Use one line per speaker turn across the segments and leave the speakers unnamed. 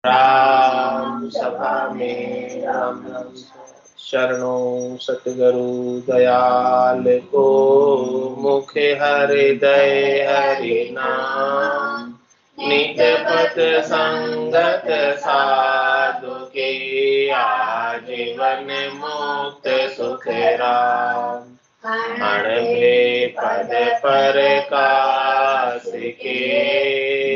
राम सभा में राम राम शरणों सतगुरु दयाल को मुखे हृदय हरि नाम नित पथ संगत साधु के आजीवन मुक्त सुख राम अणभे पद पर कास के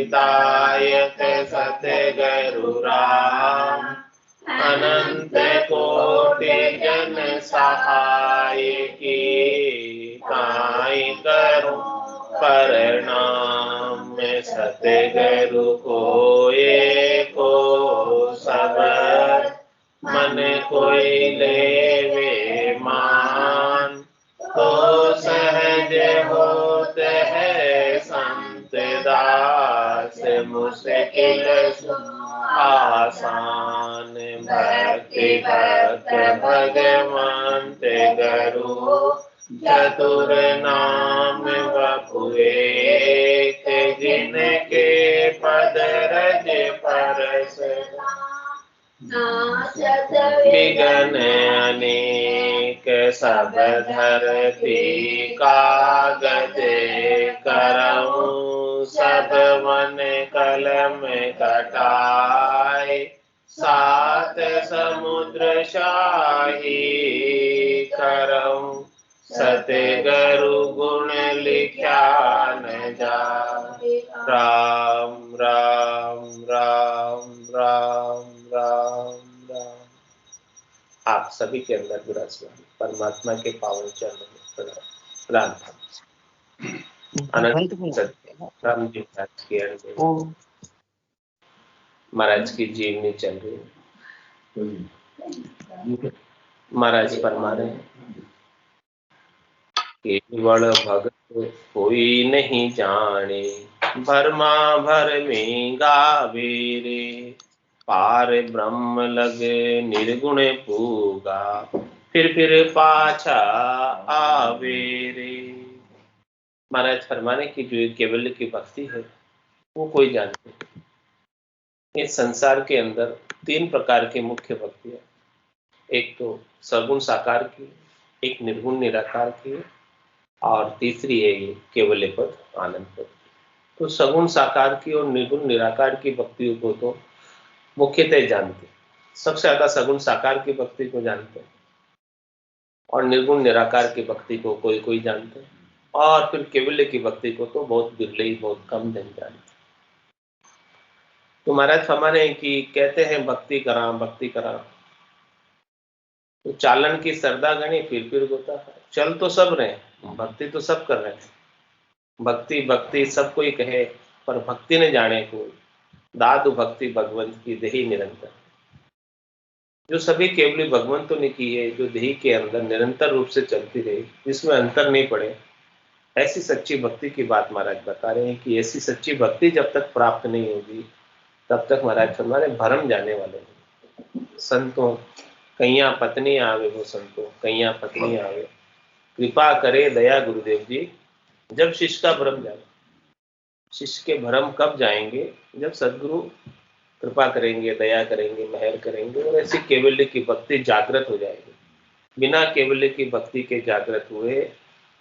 दायक सतगुरु राम अनंत कोटि जन सहाय की काई करूं प्रणाम सतगुरु को एको सब मन कोई लेवे मान तो सहज होत है संत दास मुश्किल आसान भक्ति भक्त भगवंत गुरु चतुर नाम बपु एक जिनके पद रज परस विघन अनेक सब धरती कागज करऊं सब मन कलम कटाए सात समुद्र शाही करऊं सतगुरु गुण लिखा न जाए राम राम राम राम राम राम। आप सभी के अंदर विराजमान परमात्मा के पावन चरणों में प्रणाम। राम जी महाराज के अंदर महाराज की जीवनी चल रही है। महाराज फरमा रहे हैं केवल भगत कोई नहीं जाने भरमा भर में गावे रे पार ब्रह्म लगे निर्गुण पूगा फिर पाछा आवे रे। महाराज फरमाने की जो केवल की भक्ति है वो कोई जानते। इस संसार के अंदर तीन प्रकार की मुख्य भक्ति है। एक तो सगुण साकार की, एक निर्गुण निराकार की और तीसरी है ये केवल पद आनंद पद। तो सगुण साकार की और निर्गुण निराकार की भक्तियों को तो मुख्यतः जानते, सबसे ज्यादा सगुण साकार की भक्ति को जानते और निर्गुण निराकार की भक्ति को कोई कोई जानते और फिर केवल्य की भक्ति को तो बहुत बिरले ही बहुत कम जन जानते। तो महाराज फरमाने कि कहते हैं भक्ति करा तो चालन की सरदा गणी फिर होता है। चल तो सब रहे, भक्ति तो सब कर रहे हैं, भक्ति भक्ति सब कोई कहे पर भक्ति ने जाने को दादु भक्ति भगवंत की देही निरंतर। जो सभी केवली भगवंतों ने की है, जो देही के अंदर निरंतर रूप से चलती रही, जिसमें अंतर नहीं पड़े, ऐसी सच्ची भक्ति की बात महाराज बता रहे हैं कि ऐसी सच्ची भक्ति जब तक प्राप्त नहीं होगी तब तक महाराज हमारे भरम जाने वाले हैं। संतों कैया पत्नी आवे, वो संतों कैया पत्नी आवे, कृपा करे दया गुरुदेव जी जब शिष्य का भ्रम जाए। शिष्य के भ्रम कब जाएंगे? जब सदगुरु कृपा करेंगे, दया करेंगे, मेहर करेंगे और ऐसी केवल्य की भक्ति जागृत हो जाएगी। बिना केवल्य की भक्ति के जागृत हुए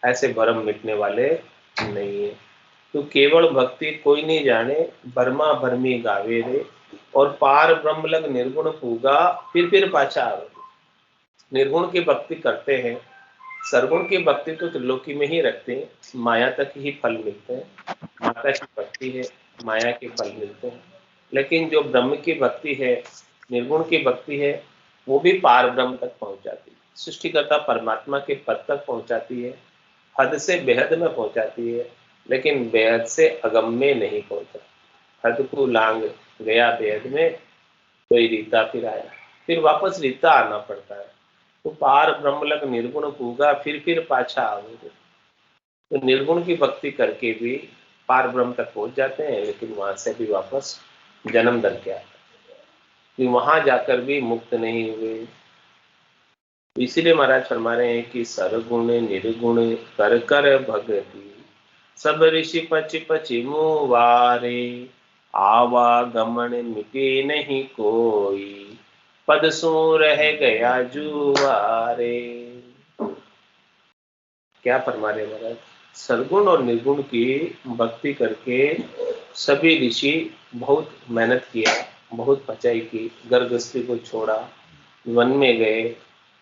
ऐसे भ्रम मिटने वाले नहीं है। तो केवल भक्ति कोई नहीं जाने बर्मा भरमी गावे रे और पार ब्रह्म लग निर्गुण पूगा फिर पाछा आवे। निर्गुण की भक्ति करते हैं, सरगुण की भक्ति तो त्रिलोकी में ही रखते हैं, माया तक ही फल मिलते हैं। माता की भक्ति है, माया के फल मिलते हैं। लेकिन जो ब्रह्म की भक्ति है, निर्गुण की भक्ति है, वो भी पार ब्रह्म तक पहुंच जाती है, सृष्टिकर्ता परमात्मा के पद तक पहुंचाती है, हद से बेहद में पहुंचाती है, लेकिन बेहद से अगम में नहीं पहुंचा। हद को लांग गया बेहद में, कोई रीता फिर आया, फिर वापस रीता आना पड़ता है। तो पार ब्रह्म लग निर्गुण पूगा फिर पाछा आओगे। तो निर्गुण की भक्ति करके भी पार ब्रह्म तक पहुंच जाते हैं, लेकिन वहां से भी वापस जन्म दर के आता है, वहां जाकर भी मुक्त नहीं हुए। इसीलिए महाराज फरमा रहे हैं कि सरगुण निर्गुण कर कर भगति सब ऋषि पच पच मुवारे आवागमन मिटे नहीं कोई, पद सो रह गया जुआरे। क्या फरमा रहे महाराज? सरगुण और निर्गुण की भक्ति करके सभी ऋषि बहुत मेहनत किया, बहुत पचाई की, गर्भस्थी को छोड़ा, वन में गए,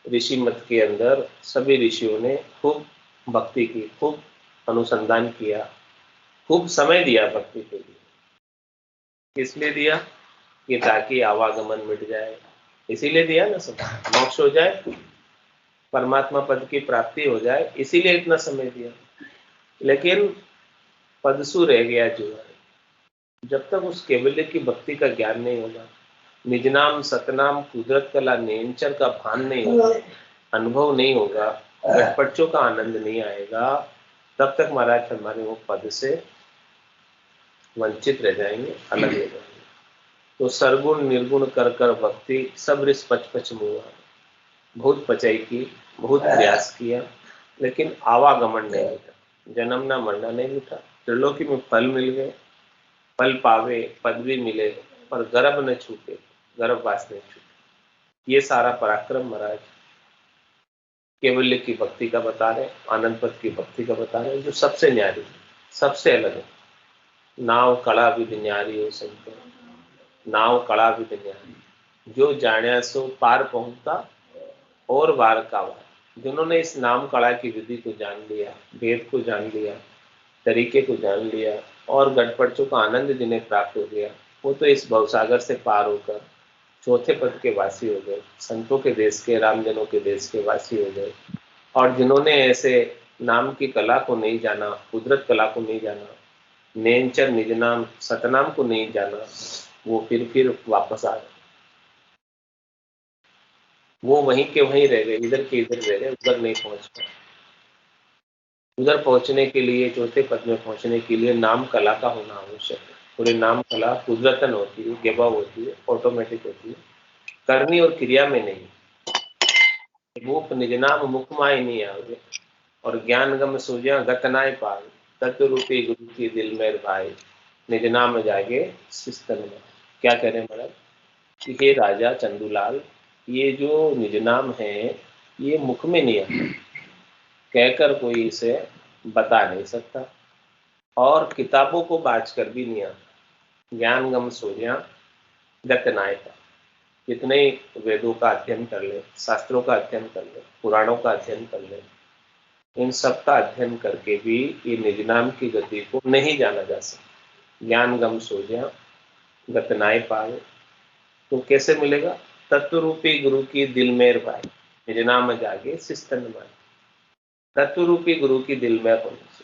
ऋषि मत के अंदर सभी ऋषियों ने खूब भक्ति की, खूब अनुसंधान किया, खूब समय दिया भक्ति के लिए। किस लिए दिया? कि ताकि आवागमन मिट जाए, इसीलिए दिया ना सब, मोक्ष हो जाए, परमात्मा पद की प्राप्ति हो जाए, इसीलिए इतना समय दिया। लेकिन पदसु रह गया जुआ। जब तक उस केवल्य की भक्ति का ज्ञान नहीं होगा, निज नाम सतनाम कुदरत कला नेंचर का भान नहीं होगा, अनुभव नहीं होगा, गटपटचों का आनंद नहीं आएगा, तब तक महाराज हमारे वो पद से वंचित रह जाएंगे, अलग हो जाएंगे। तो सरगुण निर्गुण कर कर भक्ति सब रिस पच मुआ, बहुत पचाई की, बहुत प्रयास किया, लेकिन आवागमन नहीं मिटा, जन्मना मरना नहीं मिटा। त्रिलोकी में फल मिल गए, फल पावे, पदवी मिले, पर गर्भ न छूटे, गर्भवास नहीं छूटे। ये सारा पराक्रम महाराज केवल्य की भक्ति का बता रहे, आनंद पद की भक्ति का बता रहे, जो सबसे न्यारी, सबसे अलग है। नाव कड़ा विधि न्यारी हो संतो, नाव कड़ा विधि न्यारी, जो जाने सो पार पहुंचता और वार का वार। जिन्होंने इस नाम कड़ा की विधि को जान लिया, वेद को जान लिया, तरीके को जान लिया, और गटपटचों का आनंद जिन्हें प्राप्त हो गया, वो तो इस भवसागर से पार होकर चौथे पद के वासी हो गए, संतों के देश के, रामजनों के देश के वासी हो गए। और जिन्होंने ऐसे नाम की कला को नहीं जाना, कुदरत कला को नहीं जाना, नेंचर निज नाम सतनाम को नहीं जाना, वो फिर वापस आ गए। वो वहीं के वहीं रह गए, इधर के इधर रह गए, उधर नहीं पहुंच पाए। उधर पहुंचने के लिए, चौथे पद में पहुंचने के लिए नाम कला का होना आवश्यक है। पूरी नाम कला कुदरतन होती है, गेबाव होती है, ऑटोमेटिक होती है, करनी और क्रिया में नहीं। रूप निज नाम मुख माय नहीं आवे, और ज्ञान गम सूझा गत नाय पावे, तत्व रूपी गुरु की दिल में भाई, निज नाम जागे सिस्तन में। क्या कह रहे हैं महाराज? कि हे राजा चंदूलाल, ये जो निज नाम है ये मुख में नहीं आता, कहकर कोई इसे बता नहीं सकता, और किताबों को बाज कर भी नहीं आता। ज्ञान गम सूझा गत नाय पावे, जितने वेदों का अध्ययन कर ले, शास्त्रों का अध्ययन कर ले, पुराणों का अध्ययन कर ले, इन सब का अध्ययन करके भी ये निज नाम की गति को नहीं जाना जा सकता। ज्ञान गम सोजा गतनाय पाए, तो कैसे मिलेगा? तत्व रूपी गुरु की दिल में पाए, निज नाम जागे सिस्तन माए। तत्व रूपी गुरु की दिल में होने से।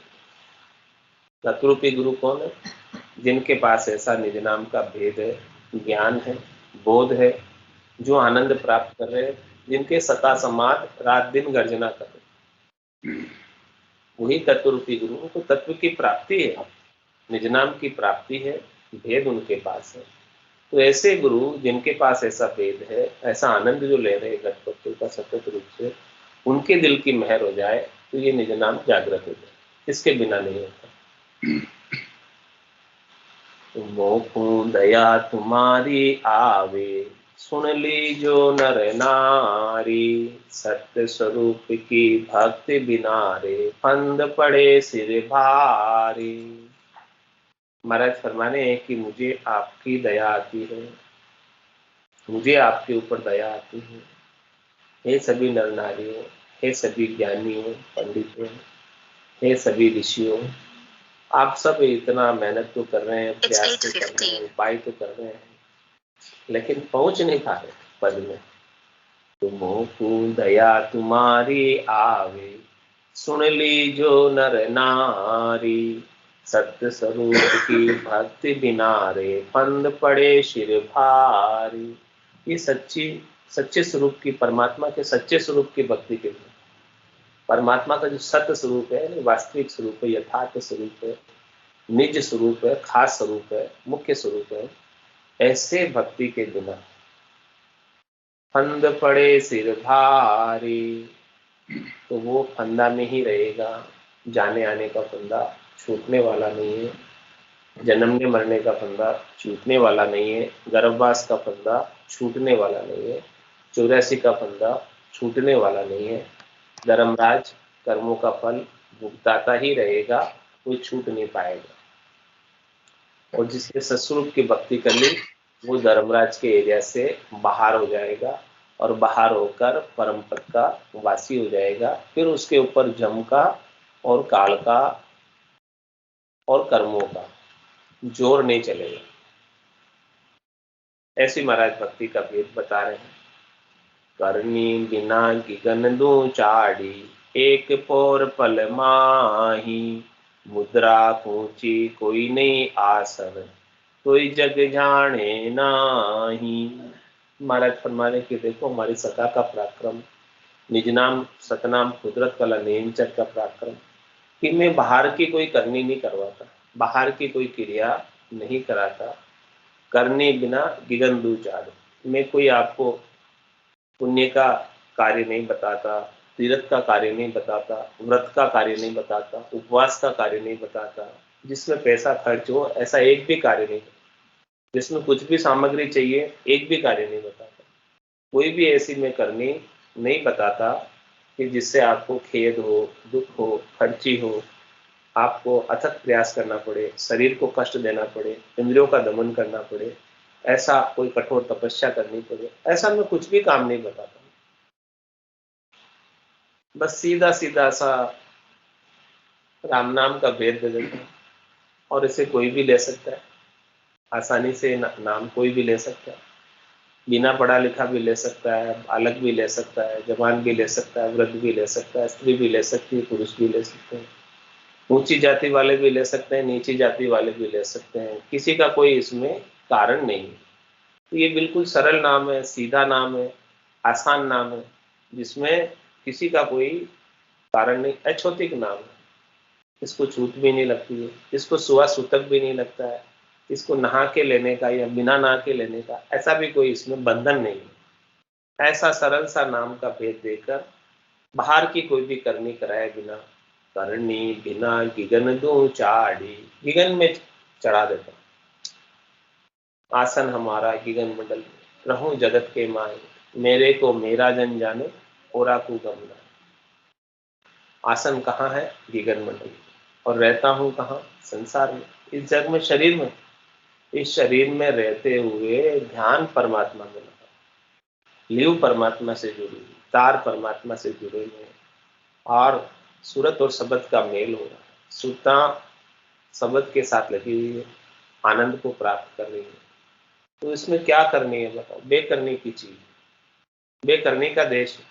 तत्व रूपी गुरु कौन है? जिनके पास ऐसा निज नाम का भेद है, ज्ञान है, बोध है, जो आनंद प्राप्त कर रहे हैं, जिनके सता समाध रात दिन गर्जना कर रहे, वही तत्व रूपी गुरु। उनको तत्व की प्राप्ति है, निज नाम की प्राप्ति है, भेद उनके पास है। तो ऐसे गुरु जिनके पास ऐसा भेद है, ऐसा आनंद जो ले रहे गणपति का सतत रूप से, उनके दिल की मेहर हो जाए तो ये निज नाम जागृत हो जाए, इसके बिना नहीं होता। मोकू दया तुम्हारी आवे, सुन ली जो नर नारी, सत्य स्वरूप की भक्ति बिना रे, फंद पड़े सिर भारी। महाराज फरमाने हैं कि मुझे आपकी दया आती है, मुझे आपके ऊपर दया आती है। हे सभी नर नारियों, हे सभी ज्ञानियों, पंडितों, हे सभी ऋषियों, आप सब इतना मेहनत तो कर रहे हैं, प्रयास तो कर रहे हैं, उपाय तो कर रहे हैं, लेकिन पहुंच नहीं पा रहे पद में। तुमको दया तुम्हारी आवे, सुन ली जो नर नारी, सत्य स्वरूप की भक्ति बिना रे, फंद पड़े शिर भारी। ये सच्चे स्वरूप की, परमात्मा के सच्चे स्वरूप की भक्ति के लिए, परमात्मा का जो सत्य स्वरूप है, वास्तविक स्वरूप है, यथार्थ स्वरूप है, निज स्वरूप है, खास स्वरूप है, मुख्य स्वरूप है, ऐसे भक्ति के बिना फंद पड़े सिर भारी, तो वो फंदा में ही रहेगा, जाने आने का फंदा छूटने वाला नहीं है। जन्मने मरने का फंदा छूटने वाला नहीं है, गर्भवास का फंदा छूटने वाला नहीं है, 84 का फंदा छूटने वाला नहीं है। धर्मराज कर्मों का फल भुगताता ही रहेगा, कोई छूट नहीं पाएगा। और जिसने सतस्वरूप की भक्ति कर ली वो धर्मराज के एरिया से बाहर हो जाएगा और बाहर होकर परम पद का वासी हो जाएगा। फिर उसके ऊपर जम का और काल का और कर्मों का जोर नहीं चलेगा। ऐसी महाराज भक्ति का भेद बता रहे हैं। करनी बिना गिगन दू चाड़ी, एक पोर पल माही, मुद्रा ऊंची कोई नहीं आसन, कोई जग जाने नाही। महाराज फरमाने के देखो हमारी सता का पराक्रम, निज नाम सतनाम कुदरत कला नेमचर का पराक्रम, कि मैं बाहर की कोई करनी नहीं करवाता, बाहर की कोई क्रिया नहीं कराता। करने बिना गिगन दू चाड़, मैं कोई आपको पुण्य का कार्य नहीं बताता, तीर्थ का कार्य नहीं बताता, व्रत का कार्य नहीं बताता, उपवास का कार्य नहीं बताता, जिसमें पैसा खर्च हो ऐसा एक भी कार्य नहीं, जिसमें कुछ भी सामग्री चाहिए एक भी कार्य नहीं बताता। कोई भी ऐसी मैं करनी नहीं बताता कि जिससे आपको खेद हो, दुख हो, खर्ची हो, आपको अथक प्रयास करना पड़े, शरीर को कष्ट देना पड़े, इंद्रियों का दमन करना पड़े, ऐसा कोई कठोर तपस्या करनी पड़े, ऐसा मैं कुछ भी काम नहीं बताता। बस सीधा सीधा सा राम नाम का भेद दे देता हूं और इसे कोई भी ले सकता है, आसानी से नाम कोई भी ले सकता है, बिना पढ़ा लिखा भी ले सकता है, बालक भी ले सकता है, जवान भी ले सकता है, वृद्ध भी ले सकता है, स्त्री भी ले सकती है, पुरुष भी ले सकते हैं, ऊंची जाति वाले भी ले सकते हैं, नीची जाति वाले भी ले सकते हैं, किसी का कोई इसमें कारण नहीं है। तो ये बिल्कुल सरल नाम है, सीधा नाम है, आसान नाम है, जिसमें किसी का कोई कारण नहीं, अछौतिक नाम है। इसको छूट भी नहीं लगती है, इसको सुहा सूतक भी नहीं लगता है, इसको नहा के लेने का या बिना नहा के लेने का ऐसा भी कोई इसमें बंधन नहीं है। ऐसा सरल सा नाम का भेद देकर बाहर की कोई भी करनी कराए बिना, करनी बिना गिगन दो चाड़ी, गिगन में चढ़ा देता आसन हमारा गिगन मंडल में, रहूं जगत के माए, मेरे को मेरा जन जाने, ओरा को गमना। आसन कहाँ है? गिगन मंडल। और रहता हूं कहाँ? संसार में, इस जग में, शरीर में। इस शरीर में रहते हुए ध्यान परमात्मा में लगा, लीव परमात्मा से जुड़ी हुई, तार परमात्मा से जुड़े हुए हैं, और सूरत और शब्द का मेल हो रहा है, सुरता शब्द के साथ लगी हुई है, आनंद को प्राप्त कर रही है। तो इसमें क्या करनी है बताओ? बेकरनी की चीज, बेकरनी का देश है,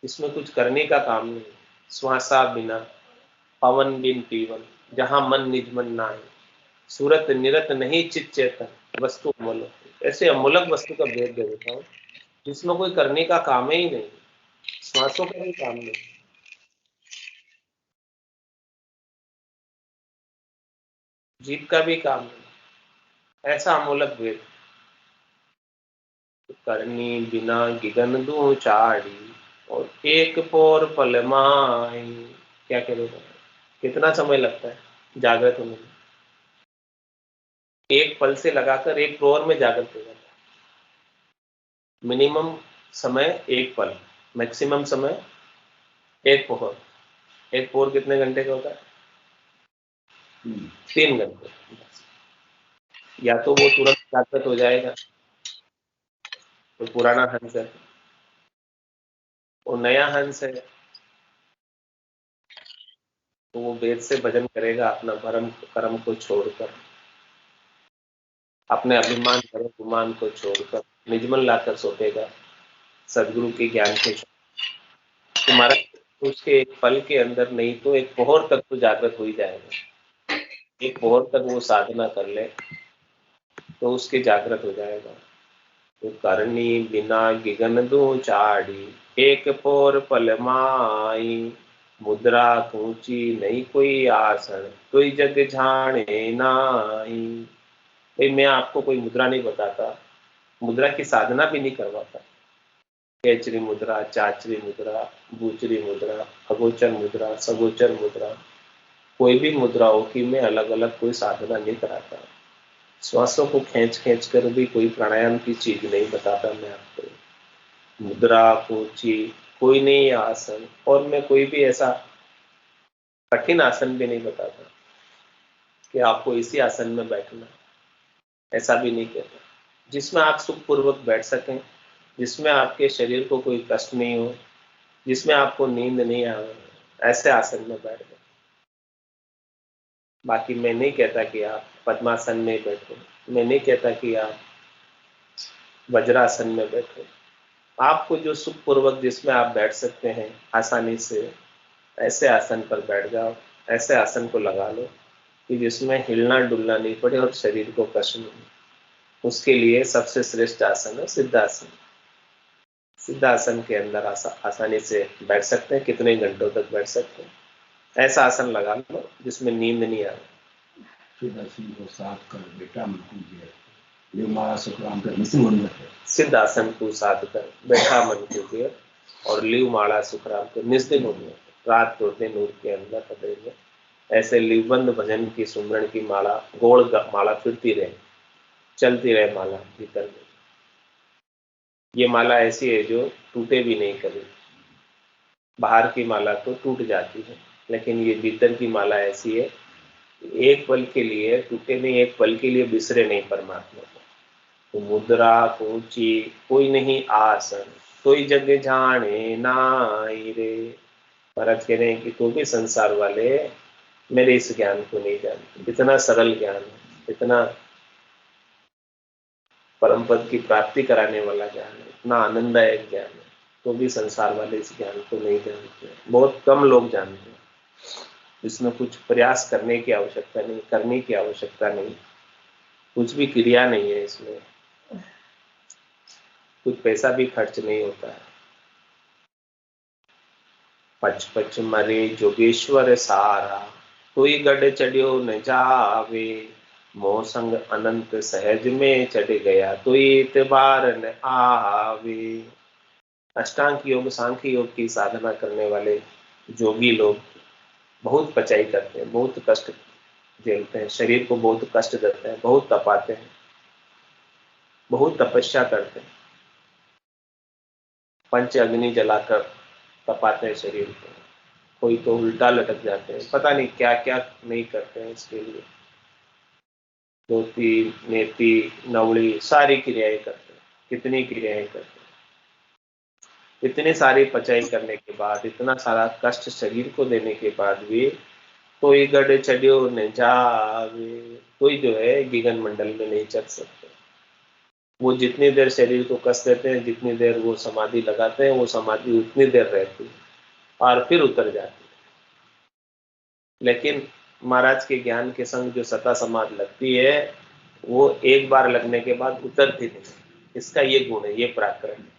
इसमें कुछ करने का काम नहीं। श्वासा बिना पवन बिन पीवन, जहां मन निज मन ना है, सूरत निरत नहीं चित चेतन, वस्तु अमूलक। ऐसे अमूलक वस्तु का भेद दे देता हूँ जिसमें कोई करने का काम ही नहीं, श्वासों का भी काम नहीं, जीव का भी काम नहीं, ऐसा अमूलक भेद। करनी बिना गिगन दू चाड़ी, और एक पोर पल माई। क्या कह रहे हो? कितना समय लगता है जागृत होने में? एक पल से लगाकर एक प्रहर में जागृत हो जाता है। मिनिमम समय एक पल, मैक्सिमम समय एक प्रहर। एक प्रहर कितने घंटे का होता है? 3 घंटे। या तो वो तुरंत जागृत हो जाएगा, तो पुराना हंस है, वो नया हंस है, तो वो वेद से भजन करेगा अपना भरम कर्म को छोड़कर, अपने अभिमान कर्म गुमान को छोड़कर निजमन लाकर सौंपेगा सदगुरु के ज्ञान के। तुम्हारा उसके एक पल के अंदर नहीं तो एक पोहर तक तो जागृत हो ही जाएगा। एक पोहर तक वो साधना कर ले तो उसके जागृत हो जाएगा। तो करनी बिना गिगन दो चाड़ी, एक पोर पल माई, मुद्रा ऊंची नहीं कोई आसन, कोई जग जाने नाई। भाई मैं आपको कोई मुद्रा नहीं बताता, मुद्रा की साधना भी नहीं करवाता। कैचरी मुद्रा, चाचरी मुद्रा, बूचरी मुद्रा, अगोचर मुद्रा, सगोचर मुद्रा, कोई भी मुद्राओं की मैं अलग अलग कोई साधना नहीं कराता। श्वासों को खींच खींच कर भी कोई प्राणायाम की चीज नहीं बताता मैं आपको। मुद्रा ऊंची कोई नहीं आसन, और मैं कोई भी ऐसा कठिन आसन भी नहीं बताता कि आपको इसी आसन में बैठना, ऐसा भी नहीं कहता। जिसमें आप सुखपूर्वक बैठ सकें, जिसमें आपके शरीर को कोई कष्ट नहीं हो, जिसमें आपको नींद नहीं आए, ऐसे आसन में बैठ जाए। बाकी मैं नहीं कहता कि आप पद्मासन में बैठो, मैं नहीं कहता कि आप वज्रासन में बैठो। आपको जो सुखपूर्वक जिसमें आप बैठ सकते हैं आसानी से, ऐसे आसन पर बैठ जाओ। ऐसे आसन को लगा लो कि जिसमें हिलना डुलना नहीं पड़े और शरीर को कष्ट नहीं। उसके लिए सबसे श्रेष्ठ आसन है सिद्धासन। सिद्धासन के अंदर आसानी से बैठ सकते हैं, कितने घंटों तक बैठ सकते हैं। ऐसा आसन लगा लो जिसमें नींद नहीं आए।
सिद्धासन को साथ कर बैठा मन
कीजिए और लिव माला सुखराम के निस्दिन होने रात दो दिन नूर के अंदर पकड़ेंगे। ऐसे लिवबंद भजन की सुमरण की माला, गोल माला फिरती रहे, चलती रहे माला भीतर में। ये माला ऐसी है जो टूटे भी नहीं कभी। बाहर की माला तो टूट जाती है, लेकिन ये भीतर की माला ऐसी है, एक पल के लिए टूटे नहीं, एक पल के लिए बिसरे नहीं परमात्मा को। तो मुद्रा ऊंची कोई नहीं आसन, कोई जग जाने नाई रे। महाराज कह रहे हैं कि तो भी संसार वाले मेरे इस ज्ञान को नहीं जानते। इतना सरल ज्ञान है, इतना परम पद की प्राप्ति कराने वाला ज्ञान है, इतना आनंददायक ज्ञान है, तो भी संसार वाले इस ज्ञान को नहीं जानते। बहुत कम लोग जानते हैं। इसमें कुछ प्रयास करने की आवश्यकता नहीं, करने की आवश्यकता नहीं, कुछ भी क्रिया नहीं है इसमें, कुछ पैसा भी खर्च नहीं होता है। पच पच मरे जोगेश्वर सारा, कोई गढ़ चढ़ियो न जावे। मोह संग अनंत सहज में चढ़ गया, तो इतबार न आवे। अष्टांग योग सांख्य योग की साधना करने वाले जोगी लोग बहुत पचाई करते हैं, बहुत कष्ट झेलते हैं, शरीर को बहुत कष्ट देते हैं, बहुत तपाते हैं, बहुत तपस्या करते हैं, पंच अग्नि जलाकर तपाते हैं शरीर को। कोई तो उल्टा लटक जाते हैं, पता नहीं क्या क्या नहीं करते हैं इसके लिए। धोती नेति नवड़ी सारी क्रियाएं करते हैं, कितनी क्रियाएं करते हैं। इतनी सारी पचाई करने के बाद, इतना सारा कष्ट शरीर को देने के बाद भी कोई गढ़ चढ़ियो न जावे, कोई जो है गगन मंडल में नहीं चढ़ सकते। वो जितनी देर शरीर को कष्ट देते हैं, जितनी देर वो समाधि लगाते हैं, वो समाधि उतनी देर रहती है और फिर उतर जाती है। लेकिन महाराज के ज्ञान के संग जो सता समाधि लगती है, वो एक बार लगने के बाद उतरती नहीं। इसका ये गुण है, ये पराक्रम है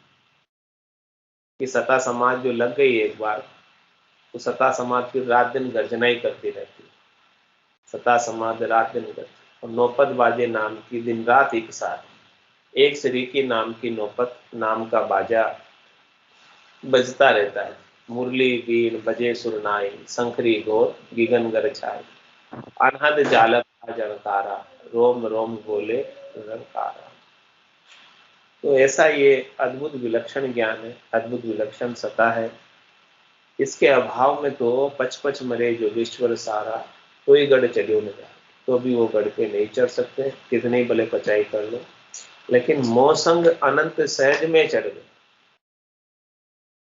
कि सता समाधि जो लग गई एक बार, तो सता समाधि फिर रात दिन गर्जना ही करती रहती है। सता समाधि रात दिन करती, और नौपत बाजे नाम की दिन रात एक साथ, एक शरीर की नाम की नौपत नाम का बाजा बजता रहता है। मुरली बीन बजे सुरनाई, शंखरी घोर गिगन गर छाई। अनहद जालक जनकारा, रोम रोम बोले रंकारा। तो ऐसा ये अद्भुत विलक्षण ज्ञान है, अद्भुत विलक्षण सता है। इसके अभाव में तो पच पच मरे जोगेश्वर सारा, कोई गढ़ चढ़ियो न जाए, तो भी वो गढ़ पे नहीं चढ़ सकते, कितने भले पचाई कर लो। लेकिन मोसंग अनंत सहज में चढ़ गए।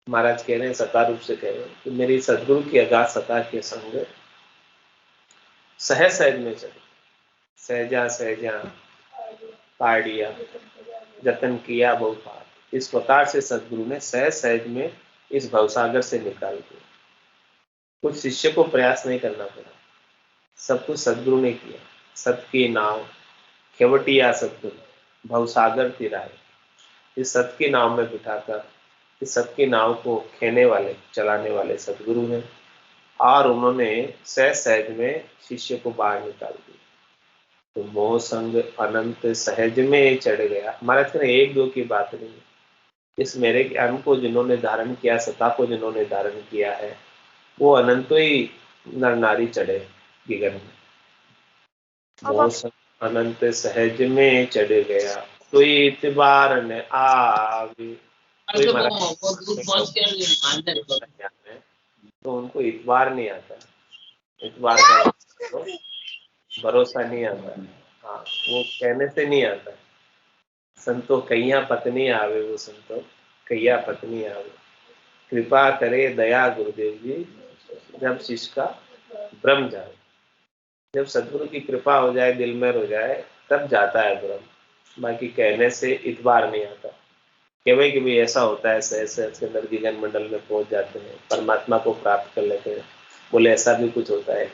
महाराज कह रहे हैं, सता रूप से कह रहे हैं कि मेरी सदगुरु की अगाध सता के संग सहज सहज में चढ़, सहजा सहजा पाड़िया जतन किया बहुपात। इस प्रकार से सदगुरु ने सहज सहज में इस भवसागर से निकाल दिया। कुछ शिष्य को प्रयास नहीं करना पड़ा, सब कुछ सदगुरु ने किया। सत की नाव खेवटिया सदगुरु भवसागर तिराए। इस सत की नाव में बिठाकर इस सत की नाव को खेने वाले चलाने वाले सदगुरु हैं, और उन्होंने सहज सहज में शिष्य को बाहर निकाल दिया। तो मोह संग अनंत सहज में चढ़ गया। महाराज ने एक दो की बात नहीं, इस मेरे ज्ञान को जिन्होंने धारण किया, सता को जिन्होंने धारण किया है, वो अनंत ही नर नारी चढ़े गगन में, मोह संग अनंत सहज में चढ़ गया, कोई इतबार न आवे। कोई तो उनको इतबार नहीं आता, इतबार का तो भरोसा नहीं आता। हाँ, वो कहने से नहीं आता। संतो कैया पत्नी आवे, वो संतो कैया पत्नी आवे। कृपा करे दया गुरुदेव जी, जब शिष्य का भ्रम जाए, जब सदगुरु की कृपा हो जाए, दिल में हो जाए, तब जाता है भ्रम। बाकी कहने से इतबार नहीं आता। केवल कि भी ऐसा होता है, ऐसे ऐसे ऐसे अंदर गगन मंडल में पहुंच जाते हैं, परमात्मा को प्राप्त कर लेते हैं। बोले ऐसा भी कुछ होता है,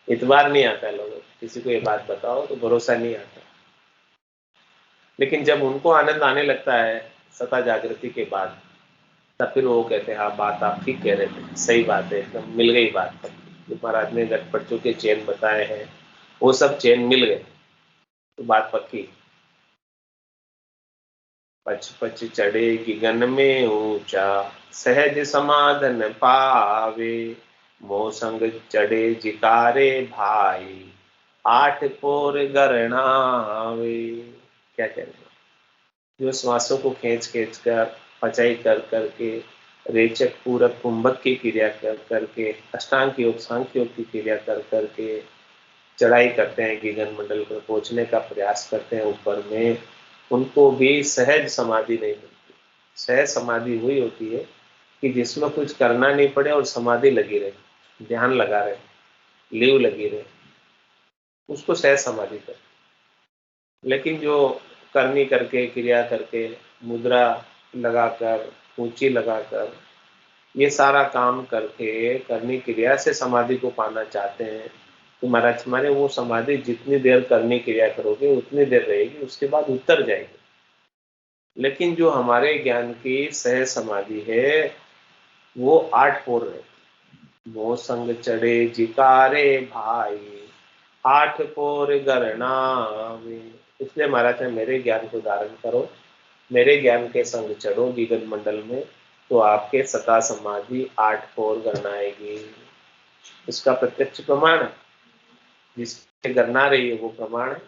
इतबार नहीं आता है लोगों को। किसी को ये बात बताओ तो भरोसा नहीं आता। लेकिन जब उनको आनंद आने लगता है सता जागृति के बाद, तब फिर वो कहते हैं हाँ, बात आप ठीक कह रहे थे, सही बात है, एकदम मिल गई बात। जो महाराज ने गठपटचों के चेन बताए हैं, वो सब चेन मिल गए, तो बात पक्की। पच पच चढ़े गगन में ऊंचा, सहज समाधन पावे। मोह संग चढ़े जिकारे भाई, आठ पोर गरणावे। क्या कहते हैं, जो श्वासों को खींच खींच कर, पचाई कर करके, रेचक पूरक कुंभक की क्रिया कर करके, अष्टांग योग सांख्य योग की क्रिया कर करके चढ़ाई करते हैं, गगन मंडल पर पहुंचने का प्रयास करते हैं ऊपर में, उनको भी सहज समाधि नहीं मिलती। सहज समाधि हुई होती है कि जिसमें कुछ करना नहीं पड़े और समाधि लगी रहे, ध्यान लगा रहे, लीव लगी रहे, उसको सहज समाधि कर। लेकिन जो करनी करके, क्रिया करके, मुद्रा लगाकर, ऊंची लगाकर, ये सारा काम करके करनी क्रिया से समाधि को पाना चाहते हैं, तो महाराज हमारे वो समाधि जितनी देर करनी क्रिया करोगे उतनी देर रहेगी, उसके बाद उतर जाएगी। लेकिन जो हमारे ज्ञान की सहज समाधि है, वो 8 पोर है। मोह संग चढ़े जिकारे भाई, 8 पोर गरणावे। इसलिए महाराज मेरे ज्ञान को धारण करो, मेरे ज्ञान के संग चढ़ो गगन मंडल में, तो आपके सता समाधि 8 पोर गरनाएगी। इसका प्रत्यक्ष प्रमाण है, जिसके गरना रही है वो प्रमाण है।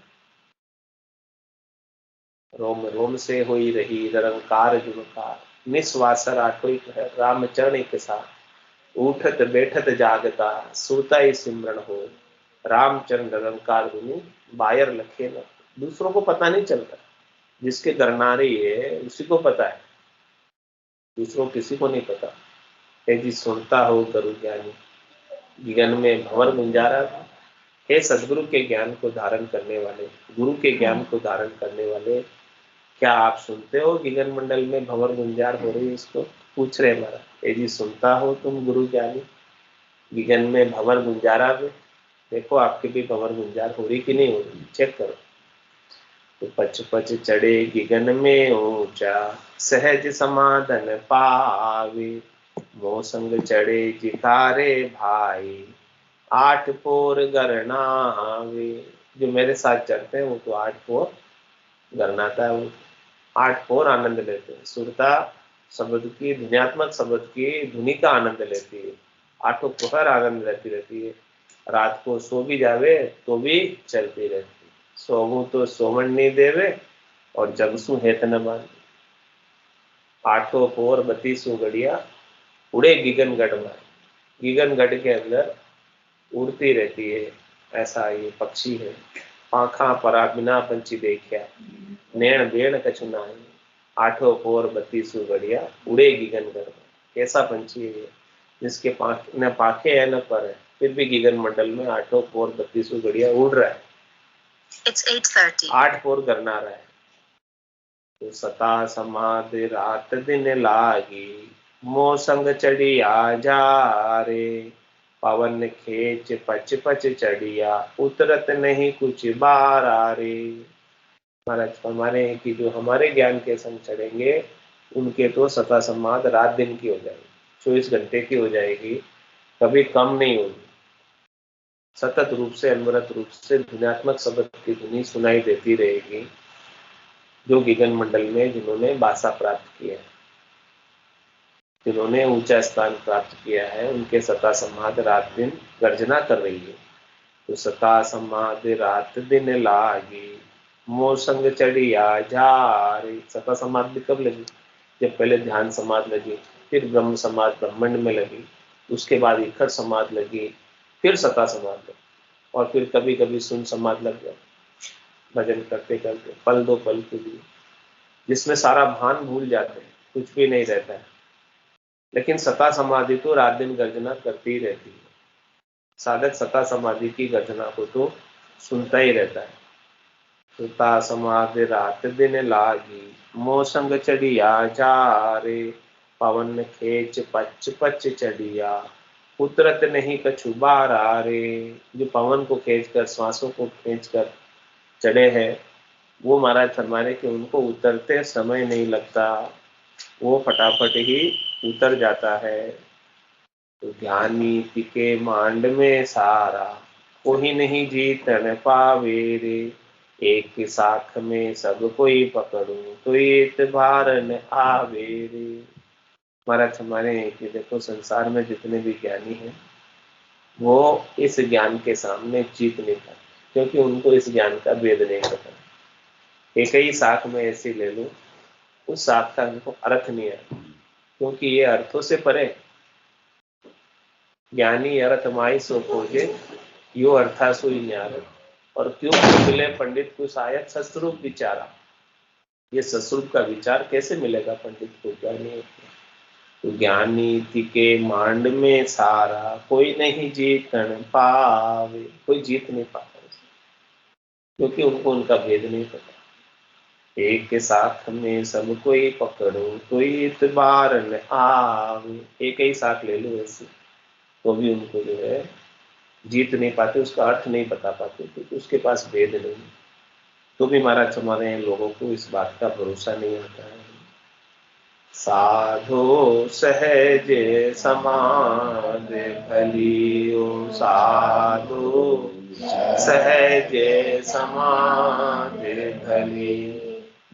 रोम रोम से होई रही निरंकार जुनकार, निस्वासर आठोई रामचरण एक साथ। उठत बैठत जागता, सुरता ही सिमरण हो, रामचरण निरंकार गुनी, बायर लखे न। दूसरों को पता नहीं चलता, जिसके गरनारी है उसी को पता है, दूसरों किसी को नहीं पता। हे जी सुनता हो गुरु ज्ञानी, गगन में भंवर गुंजारा। हे सदगुरु के ज्ञान को धारण करने वाले, गुरु के ज्ञान को धारण करने वाले, क्या आप सुनते हो गगन मंडल में भंवर गुंजार हो रही है? इसको पूछ रहे हमारा। हे जी सुनता हो तुम गुरु ज्ञानी, गगन में भंवर गुंजारा में? देखो आपकी भी भंवर गुंजार हो रही कि नहीं हो रही, चेक करो। तो पच पच चढ़े गगन में ऊंचा, सहज समाधन पावे। मोह संग चढ़े जिकारे भाई, 8 पोर गरनावे। जो मेरे साथ चढ़ते हैं वो तो 8 पोर गरनाता है, वो 8 पोर आनंद लेते हैं। सुरता शब्द की, ध्वन्यात्मक शब्द की धुनी का आनंद लेती है, 8 पोहर आनंद लेती रहती है। रात को सो भी जावे तो भी चलती रहती है। सोवू तो सोमन नहीं देवे, और जगसू हेत न मान। 8 पोर 32 घड़िया, उड़े गगन गढ़ में। गगन गढ़ के अंदर उड़ती रहती है, ऐसा ये पक्षी है। आँखा परा बिना पंछी देखा, नैण बेण कछु नाई। 8 पोर 32 घड़िया, उड़े गगन गढ़ में। कैसा पंछी है ये, जिसके न पाखे है न पर है, फिर भी गगन मंडल में 8 पोर 32 घड़िया उड़ रहा है। It's 8:30. 8 पोर करना रहा है। तो सता समाधि रात दिन लागी, मोह संग चढ़िया जा रे। पवन खेच पच पच चढ़िया, उतरत नहीं कुछ बार रे। महाराज हमारे कि जो हमारे ज्ञान के संग चढ़ेंगे, उनके तो सता समाध रात दिन की हो जाएगी, 24 घंटे की हो जाएगी, कभी कम नहीं होगी। सतत रूप से, अनवरत रूप से ध्वन्यात्मक शब्द की धुनी सुनाई देती रहेगी, जो गगन मंडल में जिन्होंने वासा प्राप्त किया है। जिन्होंने ऊंचा स्थान प्राप्त किया है उनके सता समाधि रात दिन गर्जना कर रही है। तो सता समाधि रात दिन लागी, मोह संग चढ़िया झारे। सता समाधि कब लगी? जब पहले ध्यान समाधि लगी, फिर ब्रह्म समाधि ब्रह्मांड में लगी, उसके बाद इखर समाधि लगी, फिर सता समाधि लगी, और फिर कभी कभी सुन समाधि लग गया भजन करते करते पल दो पल के लिए, जिसमें सारा भान भूल जाते हैं, कुछ भी नहीं रहता है। लेकिन सता समाधि तो रात दिन गर्जना करती ही रहती है। साधक सता समाधि की गर्जना को तो सुनता ही रहता है। सता समाधि रात दिन लागी, मोह संग चढ़िया झारे। पवन खेच पच पच चढ़िया, उतरत नहीं कछु बारा रे। जो पवन को खींचकर, श्वासों को खींचकर चढ़े हैं, वो महाराज फरमाने कि उनको उतरते समय नहीं लगता, वो फटाफट ही उतर जाता है। तो ज्ञानी पिके मांड में सारा, कोई नहीं जीतन पावे रे। एक साख में सब कोई पकड़ू, तो एतबार न आवे रे। महाराज हमारे कि देखो संसार में जितने भी ज्ञानी हैं वो इस ज्ञान के सामने जीत नहीं पाते, क्योंकि उनको इस ज्ञान का भेद नहीं पता। एक ही साख में ऐसी ले लो, उस साख का उनको अर्थ नहीं है, क्योंकि ये अर्थों से परे। ज्ञानी अर्थ माई सो खोजे, यो अर्था सोई न्यार। और क्यों मिले पंडित को शायद सस्वरूप विचारा। ये सस्वरूप का विचार कैसे मिलेगा पंडित को? ज्ञानी तो ज्ञानी तिके मांड में सारा, कोई नहीं जीतन पावे। कोई जीत नहीं पाता उसे, क्योंकि उनको उनका भेद नहीं पता। एक के साथ में सब कोई पकड़ो, तो इतबार न आवे। एक ही साथ ले लो ऐसे, तो भी उनको जो है जीत नहीं पाते, उसका अर्थ नहीं बता पाते, क्योंकि उसके पास भेद नहीं। तो भी महाराज हमारे लोगों को इस बात का भरोसा नहीं होता है। साधो सहज समाध भलियो, साधो सहज समाध भली।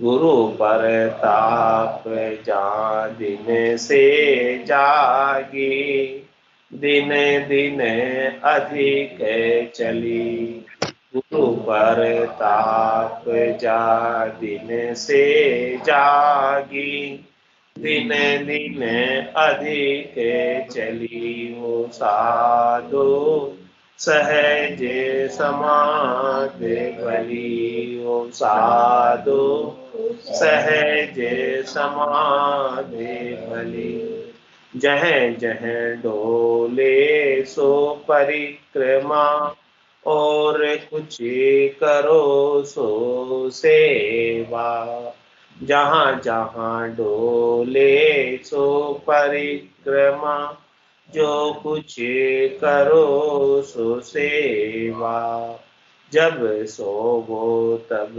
गुरु परताप जा दिन से जागी, दिन दिन अधिक चली। गुरु परताप जा दिन से जागी, दिन दिन अधिक चली। वो साधो सहज समाधि भली, वो साधो सहज समाधि भली। जह जह डोले सो परिक्रमा, और कुछ करो सो सेवा। जहाँ जहाँ डोले सो परिक्रमा, जो कुछ करो सो सेवा। जब सोवो तब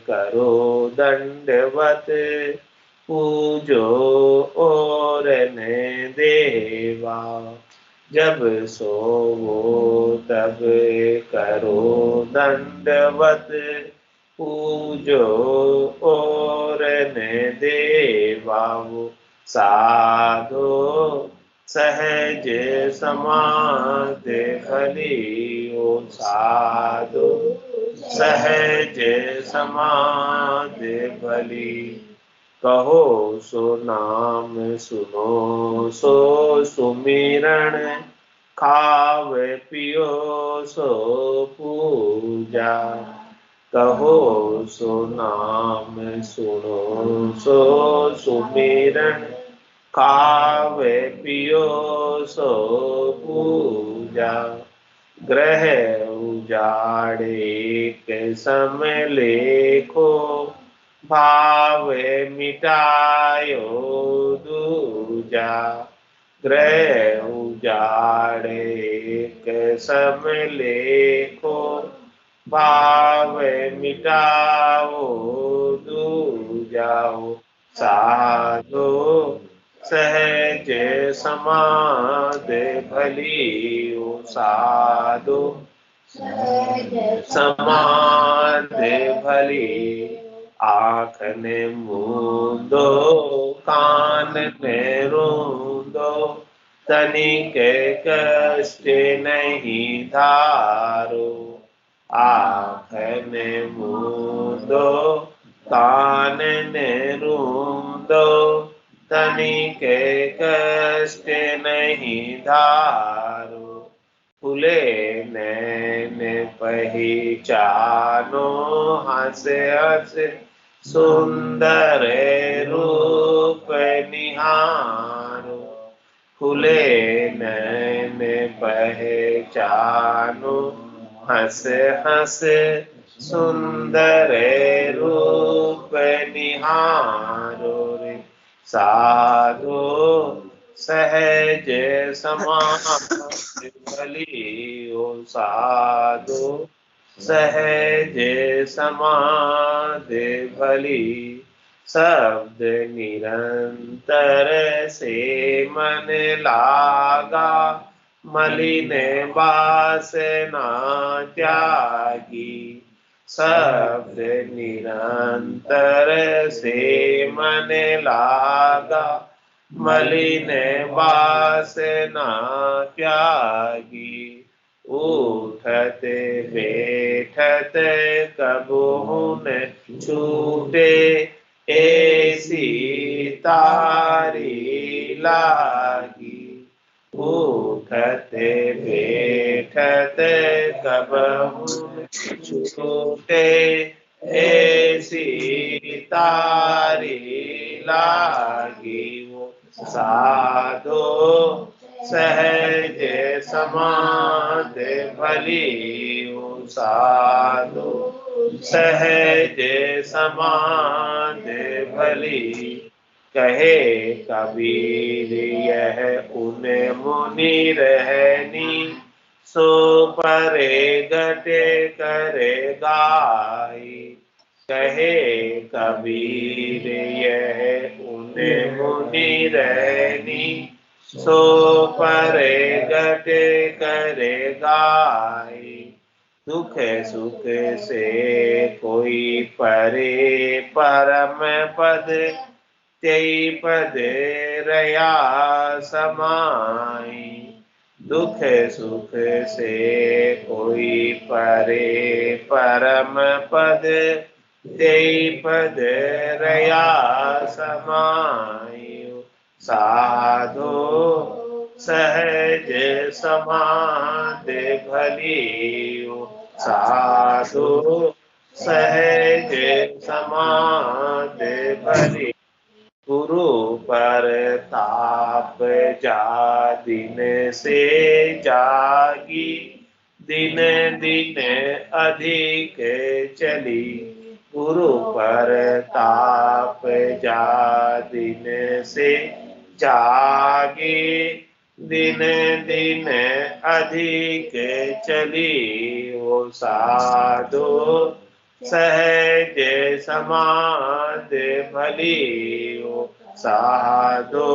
करो दंडवत, पूजो और न देवा। जब सोवो तब करो दंडवत, पूजो और न देवा। साधो सहज समाधि भली, ओ साधो सहज समाधि भली। कहो सो नाम सुनो सो सुमिरण, खाव पियो सो पूजा। कहो सो नाम सुनो सो सुमिरण, खावे पियो सो पूजा। ग्रह उजाड़े के समय लेखो, भाव मिटायो दूजा। ग्रह उजाड़े के समय लेखो, भाव मिटाओ दूजाओ। साधो सहज समाधि भली, ओ साधो समाधि भली। आँख ने मूंदो कान ने रूंदो तनिके कष्ट नहीं धारो। आँख ने मूंदो कान ने रूंदो तनिके कष्ट नहीं धारो। खुले नैन पहचानो हंस हंस सुंदर रूप निहारो। खुले नैन पहचानो हंस हंस सुंदर रूप निहारो रे। साधो सहज समाधि भली हो। साधो सहज समाधि भली। शब्द निरंतर से मन लागा मलिन वासना त्यागी। शब्द निरंतर से मन लागा मलिन वासना त्यागी। उठत बैठत कबहु न छूटे ऐसी तारी लागी। उठत बैठत कबहु न छूटे ऐसी तारी लागी। वो साधो सहज समाधि भली हो। साधो सहज समाधि भली। कहे कबीर यह उन मुनि रहनी सो परे गटे करे गाई। कहे कबीर यह उन मुनि रहनी सो परे गटे करे गाई। दुख सुख से कोई परे परम पद तेई पद रया समाई। दुख सुख से कोई परे परम पद तेई पद रया समाई। साधो सहज समाधि भली हो। साधो सहज समाधि भली। गुरु पर ताप जा दिन से जागी दिन दिन अधिक चली। गुरु पर ताप जा दिन से जागी दिन दिन अधिक चली। वो साधु सहज समाधि भली हो। साधु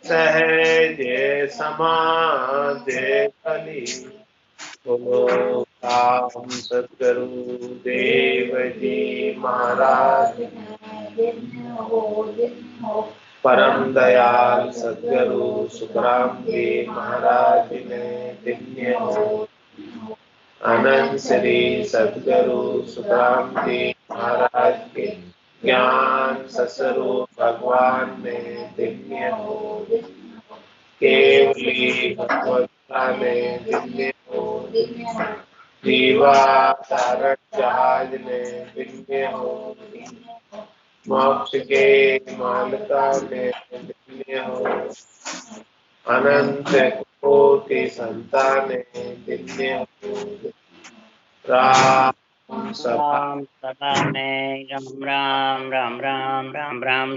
सहज समाधि भली। बोलो राम सद्गुरु देव जी महाराज। परम दयाल सद्गुरु सुखराम जी महाराज ने दिव्य हो। अनंत श्री सद्गुरु सुखराम जी महाराज के ज्ञान सस्वरूप भगवान ने दिव्य हो। केवली भगवत्ता ने दिव्य हो। जीवा तारक जहाज ने दिव्य हो। मोक्ष के मालका ने दिव्य हो। अनंत कोटि संताने दिव्य हो। राम
सदा में राम राम राम राम राम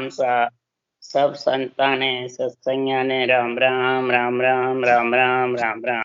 सा सब संताने सत्संज्ञा ने राम राम राम राम राम राम राम राम।